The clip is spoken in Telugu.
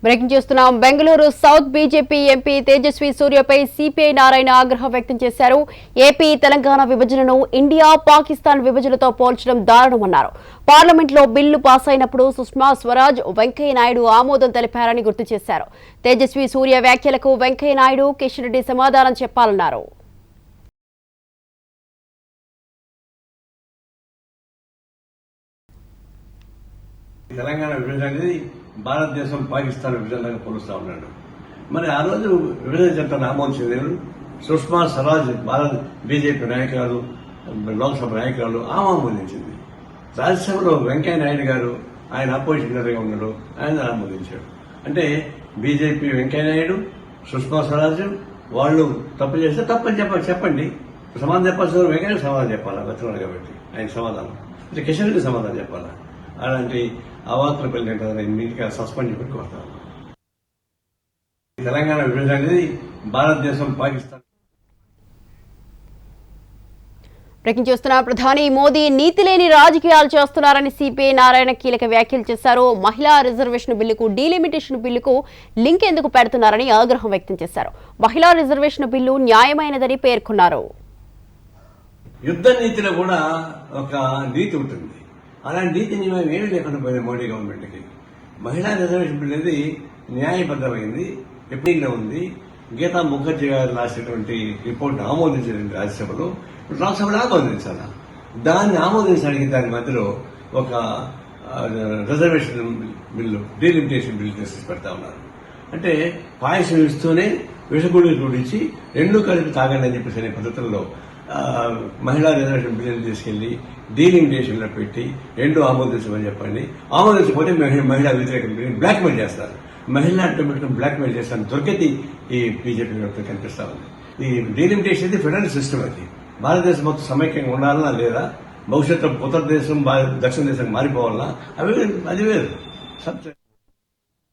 బ్రేకింగ్ చేస్తున్నాం. Bengaluru south BJP MP Tejasvi సూర్యపై సిపిఐ నారాయణ ఆగ్రహం వ్యక్తం చేశారు. ఏపీ తెలంగాణ విభజనను ఇండియా పాకిస్తాన్ విభజనతో పోల్చడం దారుణమన్నారు. పార్లమెంట్లో బిల్లు పాస్ అయినప్పుడు సుష్మా స్వరాజ్, వెంకయ్య నాయుడు ఆమోదం తెలిపారని గుర్తు చేశారు. తేజస్వి సూర్య వ్యాఖ్యలకు వెంకయ్య నాయుడు, కిషన్ రెడ్డి సమాధానం చెప్పాలన్నారు. తెలంగాణ విభజన అనేది భారతదేశం పాకిస్తాన్ విభజనగా పోలుస్తా ఉన్నాడు. మరి ఆ రోజు విభజన చట్టాన్ని ఆమోదించారు. సుష్మా స్వరాజ్ భారత బీజేపీ నాయకురాలు, లోక్సభ నాయకురాలు ఆమోదించింది. రాజ్యసభలో వెంకయ్య నాయుడు గారు ఆయన అపోజిషన్ లీడర్గా ఉన్నాడు, ఆయన ఆమోదించాడు. అంటే బీజేపీ వెంకయ్య నాయుడు, సుష్మా స్వరాజ్ వాళ్ళు తప్పు చేస్తే తప్పని చెప్పండి. సమాధానం చెప్పాల్సిన వెంకయ్య సమాధానం చెప్పాలా, వెళ్తున్నాడు కాబట్టి ఆయన సమాధానం. అంటే కిషన్ రెడ్డి సమాధానం చెప్పాలా. అలాంటి అవార్తలు పెళ్ళిన నీటిగా సస్పెండ్ పెట్టుకుంటారు. తెలంగాణ విభజన అనేది భారతదేశం పాకిస్తాన్. బ్రేకింగ్ చేస్తున్న ప్రధాని మోదీ నీతి లేని రాజకీయాలు చేస్తున్నారని సిపిఐ నారాయణ కీలక వ్యాఖ్యలు చేశారు. మహిళా రిజర్వేషన్ బిల్లుకు, డీలిమిటేషన్ బిల్లుకు లింక్ ఎందుకు పెడుతున్నారని ఆగ్రహం వ్యక్తం చేశారు. మహిళా రిజర్వేషన్ బిల్లు న్యాయమైనదని పేర్కొన్నారు. యుద్ధ నీతిలో కూడా ఒక నీతి ఉంటుంది. అలాంటి నీతి నియమం ఏమీ లేకుండా పోయింది మోడీ గవర్నమెంట్కి. మహిళా రిజర్వేషన్ బిల్ అనేది న్యాయబద్దమైంది, ఎప్పటిలో ఉంది. గీతా ముఖర్జీ గారు రాసినటువంటి రిపోర్ట్ ఆమోదించారండి రాజ్యసభలో, లోక్సభలో ఆమోదించాల. దాన్ని ఆమోదించడానికి దాని మధ్యలో ఒక రిజర్వేషన్ బిల్లు, డీలిమిటేషన్ బిల్లు తీసుకు పెడతా ఉన్నారు. అంటే పాయసం ఇస్తూనే విషగుళ్ళు జోడించి రెండు కలిపి తాగండి అని చెప్పేసి అనే పద్ధతుల్లో మహిళా రిజర్వేషన్ బిల్లుని తీసుకెళ్లి డీలిమిటేషన్లో పెట్టి రెండు ఆమోదించమని చెప్పండి. ఆమోదించకపోతే మహిళా వ్యతిరేక బిల్లుని బ్లాక్మెయిల్ చేస్తారు. మహిళా ఆటోమేటిక్ బ్లాక్మెయిల్ చేస్తాను దొరికేది ఈ బీజేపీ కనిపిస్తా ఉంది. ఈ డీలిమిటేషన్ ఇది ఫెడరల్ సిస్టమ్. అది భారతదేశం మొత్తం సమైక్యంగా ఉండాలన్నా లేదా భవిష్యత్తు ఉత్తర దేశం దక్షిణ దేశం మారిపోవాలన్నా అది వేరు.